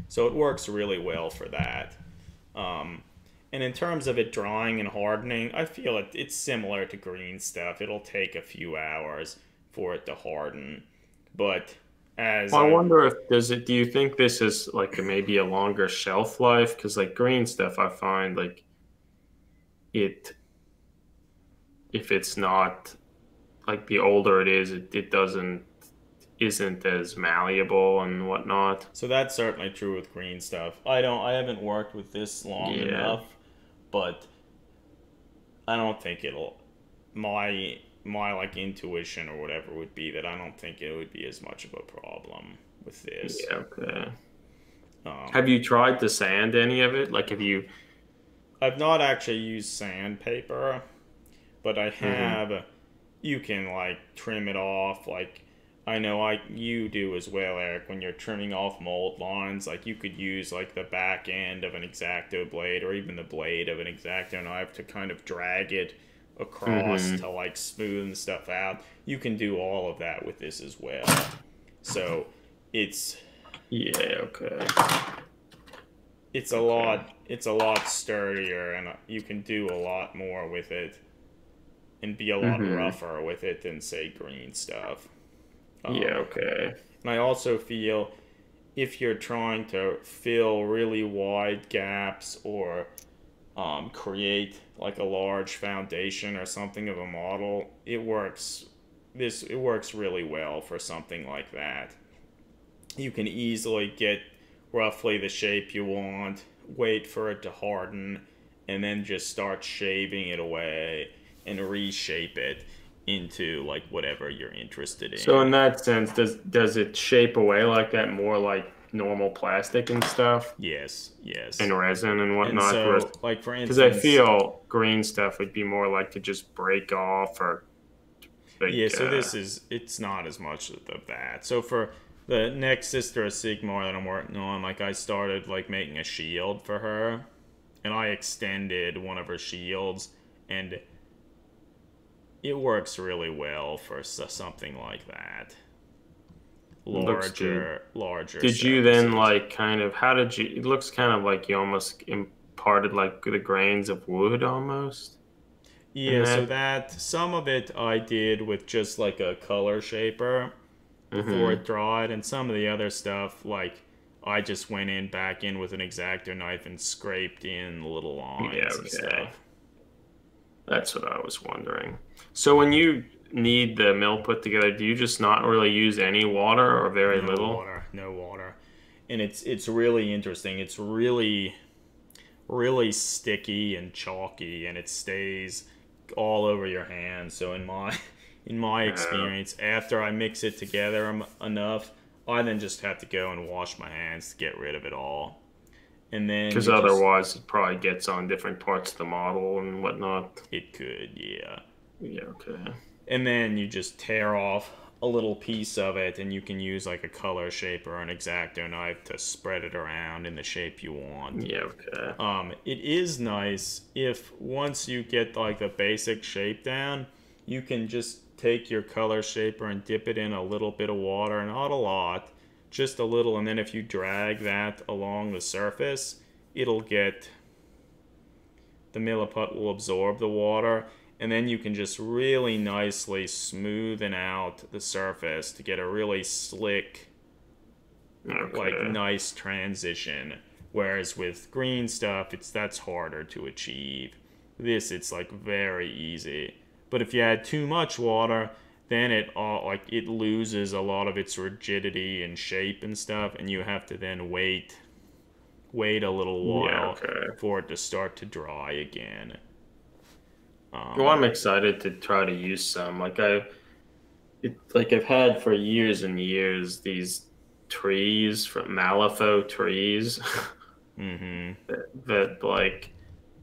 So it works really well for that. And in terms of it drying and hardening, I feel it's similar to green stuff. It'll take a few hours for it to harden. But as Well, I I wonder if does it. Do you think this is like maybe a longer shelf life? Because like green stuff, I find like it if it's not like the older it is, it doesn't isn't as malleable and whatnot. so that's certainly true with green stuff. I haven't worked with this long Yeah. enough, but I don't think it'll my like intuition or whatever would be that I don't think it would be as much of a problem with this. Yeah. Okay. Um, Have you tried to sand any of it? Like, have you? I've not actually used sandpaper, but I Hmm. have. You can like trim it off. Like I know you do as well, Eric. When you're trimming off mold lines, like you could use like the back end of an X-Acto blade or even the blade of an X-Acto knife to kind of drag it across Hmm. to like smoothen stuff out. You can do all of that with this as well. So it's Yeah. Okay. Okay. it's a lot sturdier, and you can do a lot more with it and be a lot Hmm. rougher with it than say green stuff. Yeah. Um, Okay. and I also feel if you're trying to fill really wide gaps or create like a large foundation or something of a model, it works really well for something like that. You can easily get roughly the shape you want, wait for it to harden, and then just start shaving it away and reshape it into like whatever you're interested So in in. that sense, does it shape away like that more like normal plastic and stuff Yes, yes. and resin and And whatnot? so, like for Because I instance, feel green stuff would be more like to just break off or yeah. like So it's not as much of that. So for the next Sister of Sigmar that I'm working on, like I started like making a shield for her, and I extended one of her shields, and it works really well for something like that. looks good. Larger Did you then surfaces. like kind of how did you? It looks kind of like you almost imparted like the grains of wood almost in Yeah, so that. that some of it I did with just like a color shaper before Hmm. it dried, and some of the other stuff like I just went in back in with an X-Acto knife and scraped in the little Yeah. lines and Okay. stuff. That's what I was wondering. So when you need the mill put together, do you just not really use any water or very No little? water, no water. And it's really interesting. It's really sticky and chalky, and it stays all over your hands. So in my Uh, experience, after I mix it together enough, I then just have to go and wash my hands to get rid of it all. And then Because you just otherwise it probably gets on different parts of the model and whatnot. it could, yeah. Yeah, okay. And then you just tear off a little piece of it, and you can use like a color shaper or an X-Acto knife to spread it around in the shape you want. Yeah, okay. It is nice if once you get like the basic shape down, you can just take your color shaper and dip it in a little bit of water, not a lot, just a little, and then if you drag that along the surface, it'll get the milliput will absorb the water, and then you can just really nicely smoothen out the surface to get a really slick, like Okay. nice transition Whereas with green stuff, that's harder to achieve. This, it's like very easy. But if you add too much water, then it loses a lot of its rigidity and shape and stuff, and you have to then wait a little Yeah, while okay. for it to start to dry again. Well, Um, I'm excited to try to use some. I've had for years and years these trees from Malifaux trees mm-hmm. that like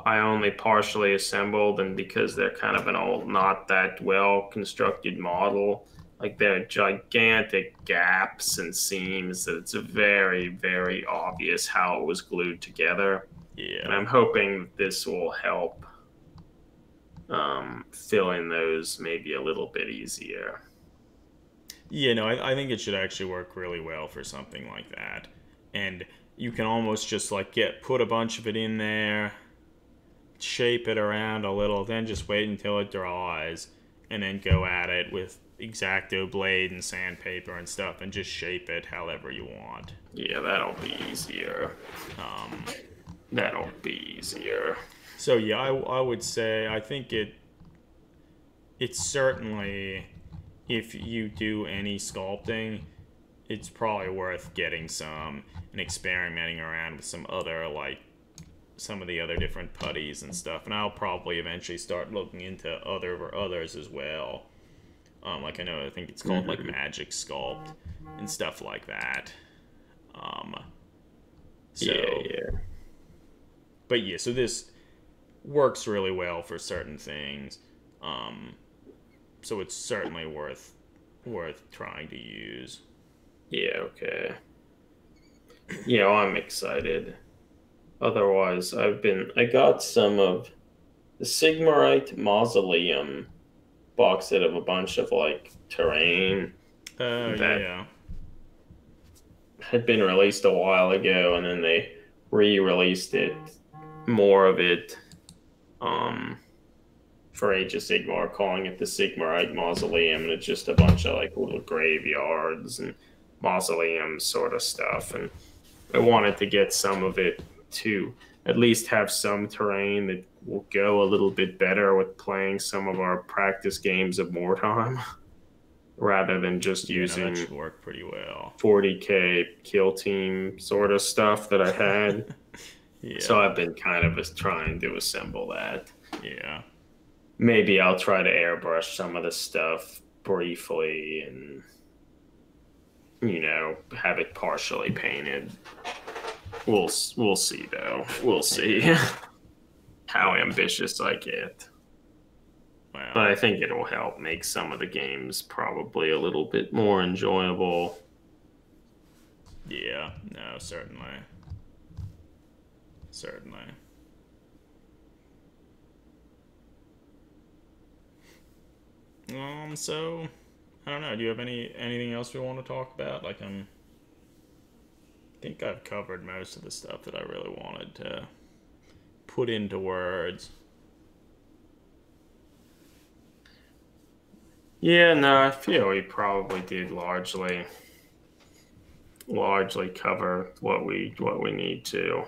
I only partially assembled, and because they're kind of an old, not that well constructed model, like there are gigantic gaps and seams that it's very, very obvious how it was glued together. And Yeah. I'm hoping this will help fill in those maybe a little bit easier. Yeah, no, I think it should actually work really well for something like that. And you can almost just like put a bunch of it in there, shape it around a little, then just wait until it dries, and then go at it with X-Acto blade and sandpaper and stuff, and just shape it however you want. Yeah, that'll be easier. Um, That'll be easier. so yeah, I would say I think it's certainly, if you do any sculpting, it's probably worth getting some and experimenting around with some of the other different putties and stuff. And I'll probably eventually start looking into others as well. I think it's called like Magic Sculpt and stuff like that. Um, so, Yeah. but yeah, so this works really well for certain things. Um, so it's certainly worth trying to use. Yeah, okay. Yeah, well, I'm excited. Otherwise, I got some of the Sigmarite Mausoleum box set of a bunch of like terrain that Yeah. had been released a while ago, and then they re-released it, more of it, um, for Age of Sigmar, calling it the Sigmarite Mausoleum, and it's just a bunch of like little graveyards and mausoleums sort of stuff. And I wanted to get some of it to at least have some terrain that will go a little bit better with playing some of our practice games of Mordheim rather than just Yeah, no, that using should work pretty well. 40k kill team sort of stuff that I had. So Yeah. I've been kind of trying to assemble that. Yeah. Maybe I'll try to airbrush some of the stuff briefly and, have it partially painted. We'll see though. We'll see how ambitious I get. But Well, I think it'll help make some of the games probably a little bit more enjoyable. yeah. No, certainly. Certainly. So I don't know. Do you have anything else we want to talk about? I think I've covered most of the stuff that I really wanted to put into words. Yeah, no, I feel we probably did largely cover what we need to.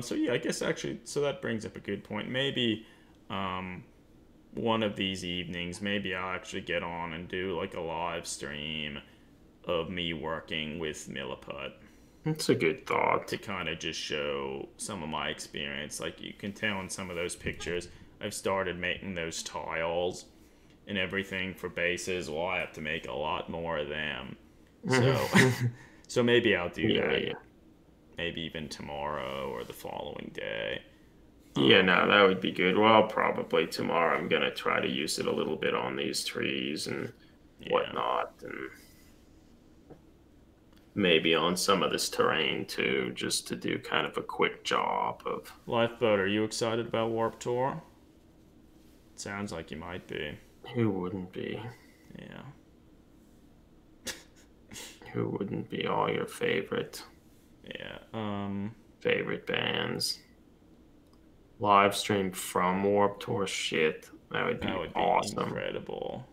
So yeah, I guess actually, so that brings up a good point. Maybe, one of these evenings, maybe I'll actually get on and do like a live stream of me working with Milliput It's a good thought. to kind of just show some of my experience. Like you can tell in some of those pictures, I've started making those tiles and everything for bases. Well, I have to make a lot more of them. So, so maybe I'll do Yeah, that. yeah. Maybe even tomorrow or the following day. Yeah, no, that would be good. Well, probably tomorrow I'm gonna try to use it a little bit on these trees and Yeah. whatnot, and maybe on some of this terrain too, just to do kind of a quick job of. Lifeboat, are you excited about Warp Tour? Sounds like you might be. Who wouldn't be? Yeah. Who wouldn't be all your Yeah. favorite bands? Live stream from Warp Tour, shit, that would be That would be awesome. incredible.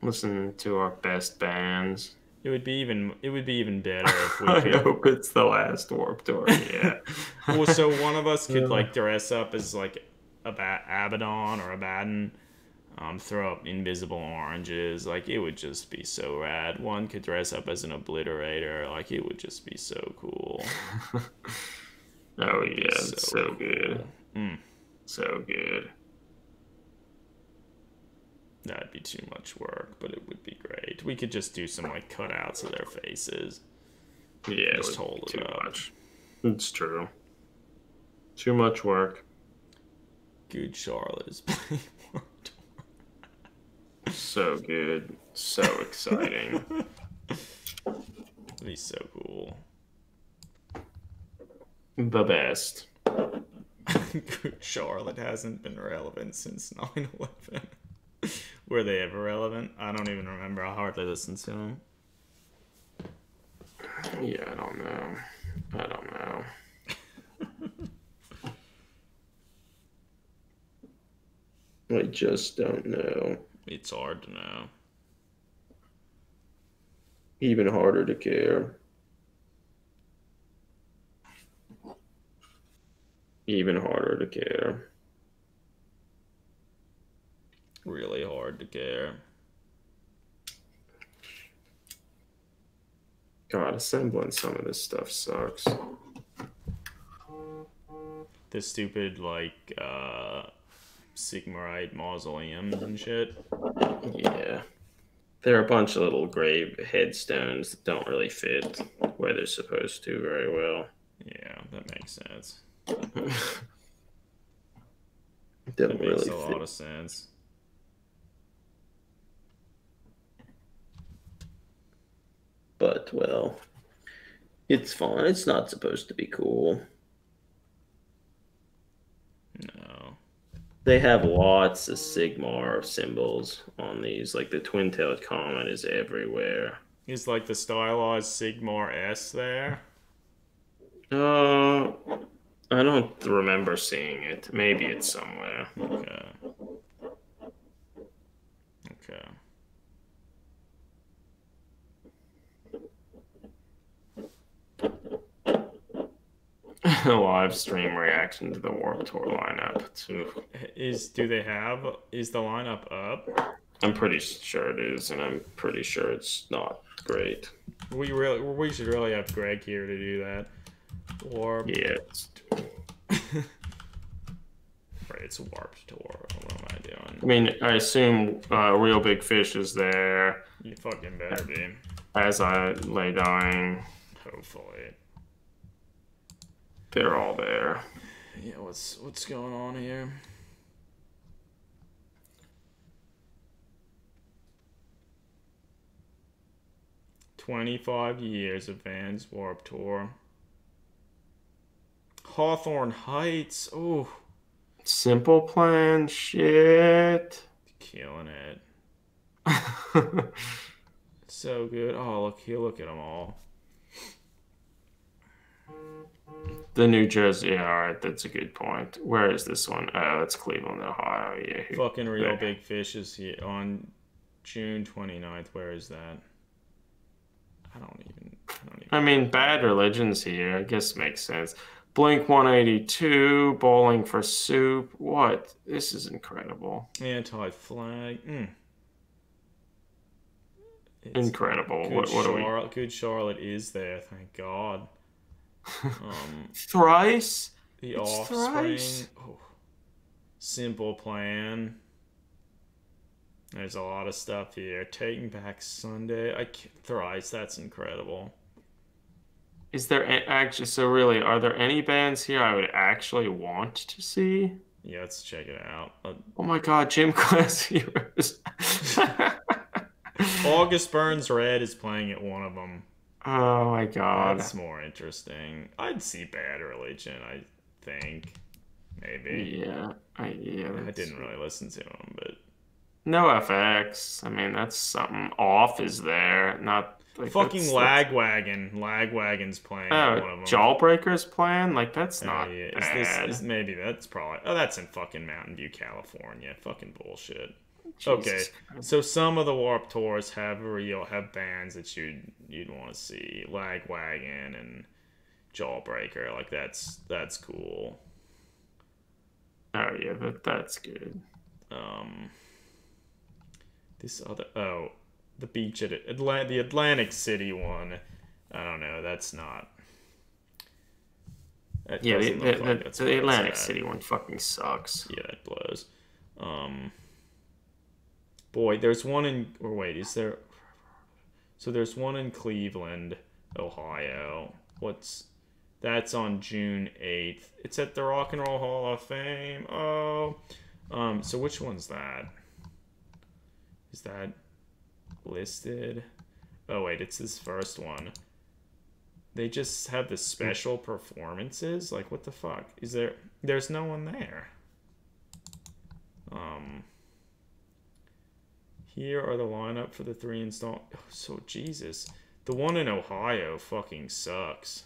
Listen to our best bands. It would be even better if we I could. hope it's the last Warp Tour. Yeah. Well, so one of us could Uh, like dress up as like Abaddon or Abaddon, throw up invisible oranges. Like it would just be so rad. One could dress up as an obliterator. Like it would just be so cool. oh yeah, it's so So good. cool. Mm, So good. that'd be too much work, but it would be great. We could just do some like cutouts of their faces. Yeah, it Just would hold be it too up. much. It's true. Too much work. Good Charlotte is playing Warped So good. So exciting. Tour. That'd be so cool. The best. Good Charlotte hasn't been relevant since 9/11. Were they ever relevant? I don't even remember. I hardly listened to them. Yeah, I don't know. I don't know. I just don't know. It's hard to know. Even harder to care. Even harder to care. Really hard to care. God, assembling some of this stuff sucks. The stupid, like, Sigmarite mausoleums and shit. Yeah. There are a bunch of little grave headstones that don't really fit where they're supposed to very well. Yeah, that makes sense. It That doesn't makes really a lot fit. of sense. But, well, it's fine. It's not supposed to be cool. No. They have lots of Sigmar symbols on these. Like the twin-tailed comet is everywhere. Is, like, the stylized Sigmar S there? Uh, I don't remember seeing it. Maybe it's somewhere. Okay. Okay. Live stream reaction to the Warped Tour lineup. Is the lineup up? I'm pretty sure it is, and I'm pretty sure it's not great. We should really have Greg here to do that. Warp. Yeah. Right, it's a Warped Tour. What am I doing? I mean, I assume Real Big Fish is there You fucking better be. as I lay dying. Hopefully. They're all there. Yeah, what's going on here? "25 years of Vans Warped Tour." Hawthorne Heights. Oh, Simple Plan shit. killing it. So good. Oh, look at them all. The New Jersey. Yeah, all right, that's a good point. Where is this one? Oh, it's Cleveland, Ohio. Yeah. Fucking Real there. Big Fish is here on June 29th. Where is that? I don't even. I mean, Bad Religion's here. I guess makes sense. Blink 182, Bowling for Soup. What? This is incredible. Anti-Flag. It's Incredible. What are we? Good Charlotte is there, thank God. Thrice? The It's Offspring. Thrice. Oh. Simple Plan. There's a lot of stuff here. Taking Back Sunday. Thrice, that's incredible. Is there actually, so really, are there any bands here I would actually want to see? Yeah, let's check it out. Oh my God, Gym Class Heroes. August Burns Red is playing at one of them. Oh my God. That's more interesting. I'd see Bad Religion, I think. Maybe. Yeah. I didn't really listen to them, but No FX. I mean, that's something. Off is there. Not like fucking that's- Lagwagon. Lagwagon's playing Oh, one of them. Jawbreaker's plan? Like, that's Oh, not yeah. bad. Maybe that's probably. Oh, that's in fucking Mountain View, California. Fucking bullshit. Okay, Jesus Christ. so some of the Warp Tours have bands that you'd want to see, Lagwagon and Jawbreaker. Like that's cool. Oh yeah, that's good. Um, this other the beach at the Atlantic City one. I don't know. That's not. That Yeah, doesn't look like that's the where it's Atlantic at. City one fucking sucks. Yeah, that blows. Boy, there's one in. Or wait, is there? So there's one in Cleveland, Ohio. That's on June 8th. It's at the Rock and Roll Hall of Fame. Oh. So which one's that? Is that listed? Oh wait, it's this first one. They just have the special performances? Like what the fuck? There's no one there. Here are the lineup for the 3 install. Oh, so Jesus. The one in Ohio fucking sucks.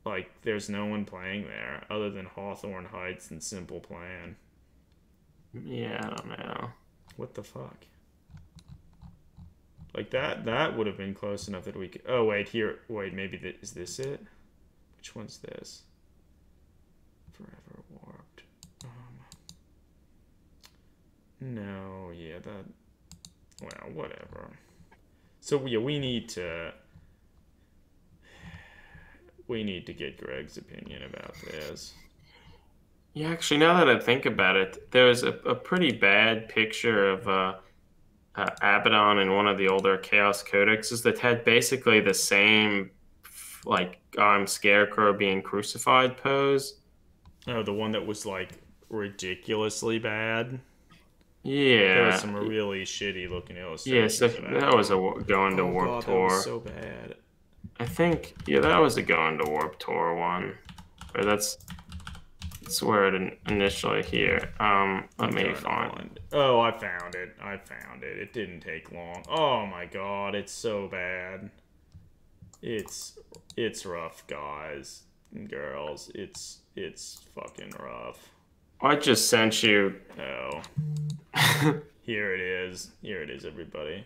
Like, there's no one playing there other than Hawthorne Heights and Simple Plan. Yeah, I don't know. What the fuck? Like, that would have been close enough that we could... Oh, wait, here... Wait, maybe... Is this it? Which one's this? Forever Warped. No, yeah, that... Well, whatever. So, yeah, we need to get Greg's opinion about this. Yeah, actually, now that I think about it, there's a pretty bad picture of Abaddon in one of the older Chaos Codexes that had basically the same, like, I'm Scarecrow being crucified pose. Oh, the one that was, like, ridiculously bad? Yeah. There was some really shitty looking illustrations. Yeah, so that was going to Warp God, Tour. That was so bad. I think, yeah, that was a going to Warp Tour one. Or that's where it initially here. Let me find. Oh, I found it. It didn't take long. Oh my God, it's so bad. It's rough, guys and girls. It's fucking rough. I just sent you. Oh. Here it is, everybody.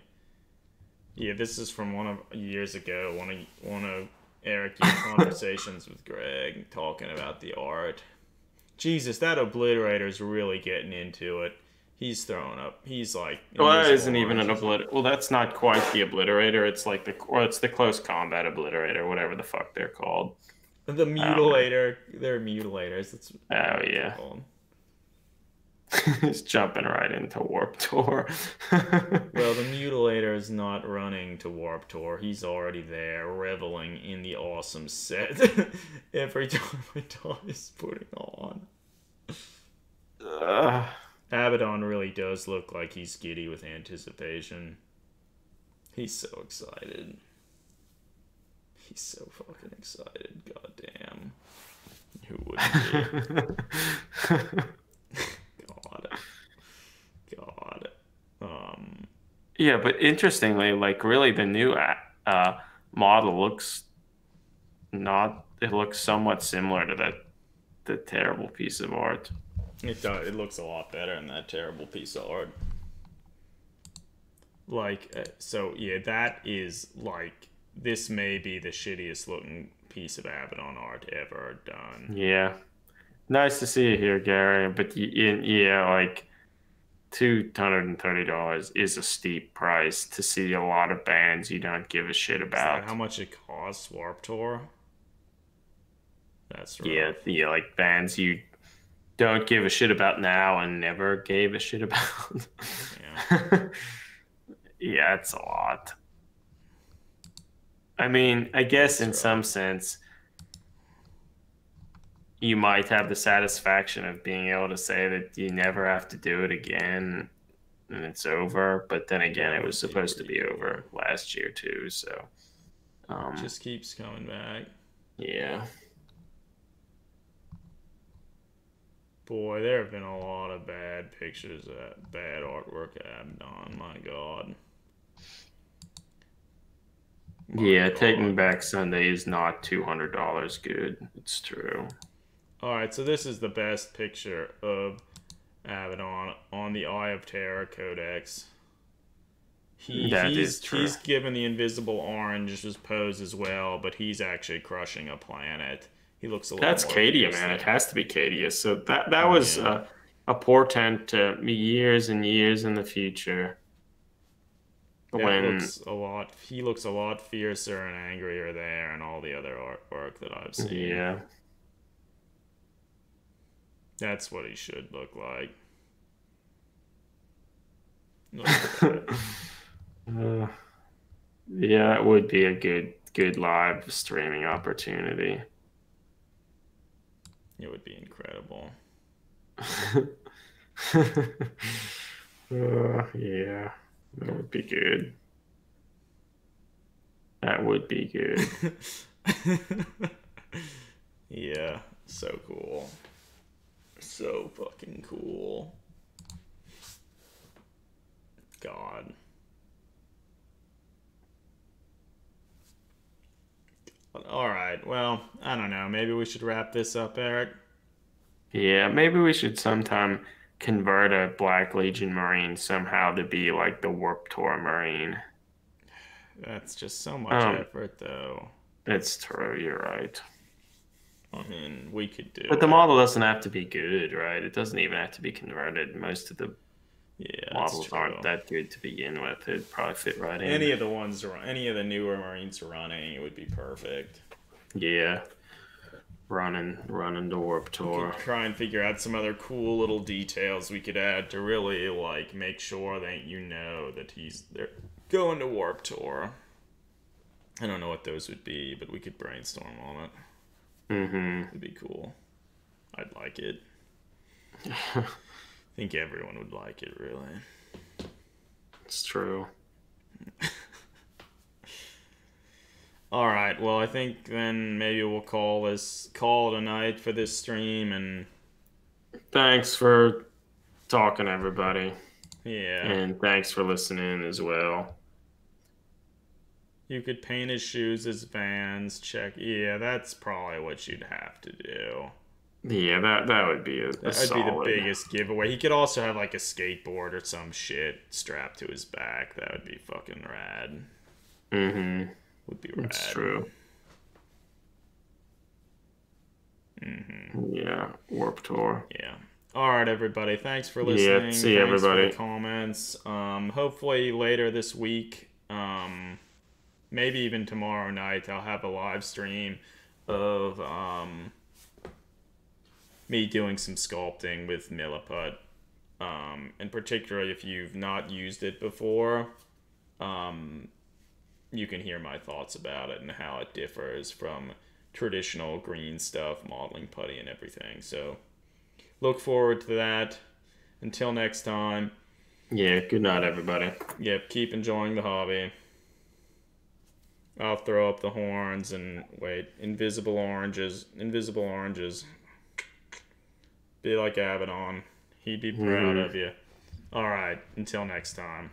Yeah, this is from years ago. One of Eric's conversations with Greg, talking about the art. Jesus, that obliterator's really getting into it. He's throwing up. He's like... Well, that isn't even an obliterator. Well, that's not quite the obliterator. It's like it's the close combat obliterator, whatever the fuck they're called. The mutilator. They're mutilators. That's oh, yeah. He's jumping right into Warp Tour. Well, the Mutilator is not running to Warp Tour. He's already there, reveling in the awesome set every time my dog is putting on. Abaddon really does look like he's giddy with anticipation. He's so excited. He's so fucking excited. God damn. Who wouldn't be? God. Yeah, but interestingly, like really the new model looks somewhat similar to the terrible piece of art. It does. It looks a lot better than that terrible piece of art. Like, so yeah, that is like, this may be the shittiest looking piece of Abaddon art ever done. Yeah. Nice to see you here, Gary. But yeah, like $230 is a steep price to see a lot of bands you don't give a shit about. Is that how much it costs, Warp Tour? That's right. Yeah, like bands you don't give a shit about now and never gave a shit about. Yeah. Yeah, it's a lot. I mean, I guess in some sense, you might have the satisfaction of being able to say that you never have to do it again and it's over. But then again, it was supposed to be over last year too. So just keeps coming back. Yeah. Boy, there have been a lot of bad pictures, bad artwork at Abaddon. My God. Yeah, Taking Back Sunday is not $200 good. It's true. All right, so this is the best picture of Abaddon on the Eye of Terror Codex. That is true. He's given the invisible orange's pose as well, but he's actually crushing a planet. He looks a little That's more Cadia, fierce man. It there. has to be Cadia. So that was Yeah. a portent to years and years in the future. That When looks a lot. He looks a lot fiercer and angrier there, and all the other artwork that I've seen. yeah, That's what he should look like. Look at that. uh, yeah, that would be a good live streaming opportunity. It would be incredible. Yeah, that would be good. That would be good. Yeah, so cool. So fucking cool. God. Alright, well, I don't know. Maybe we should wrap this up, Eric. Yeah, maybe we should sometime convert a Black Legion Marine somehow to be like the Warp Tour Marine. That's just so much Um, effort, though. it's true, you're right. I mean, we could do But the it. model doesn't have to be good, right? It doesn't even have to be converted. Most of the Yeah, that's models true. aren't that good to begin with. It'd probably fit right in. Any of the newer Marines running, it would be perfect. Yeah. Running the Warp We Tour. could try and figure out some other cool little details we could add to really make sure that that they're going to Warp Tour. I don't know what those would be, but we could brainstorm on it. Mm-hmm. It'd be cool. I'd like it. I think everyone would like it, really. It's true. All right. Well, I think then maybe we'll call it a night for this stream, and Thanks for talking, everybody. yeah, And thanks for listening as well. you could paint his shoes as Vans. Check. Yeah, that's probably what you'd have to do. Yeah, that would be a That would solid. be the biggest giveaway. He could also have like a skateboard or some shit strapped to his back. That would be fucking rad. Mm-hmm. Would be rad. It's true. Mm-hmm. Yeah, Warp Tour. Yeah. All right, everybody. Thanks for listening. Yeah, see you, Thanks everybody. for the comments. Hopefully later this week, maybe even tomorrow night, I'll have a live stream of me doing some sculpting with Milliput. And particularly if you've not used it before, you can hear my thoughts about it and how it differs from traditional green stuff, modeling putty and everything. So look forward to that. Until next time. Yeah, good night, everybody. Yep, keep enjoying the hobby. I'll throw up the horns and wait. Invisible oranges. Invisible oranges. Be like Abaddon. He'd be proud of you. Alright, until next time.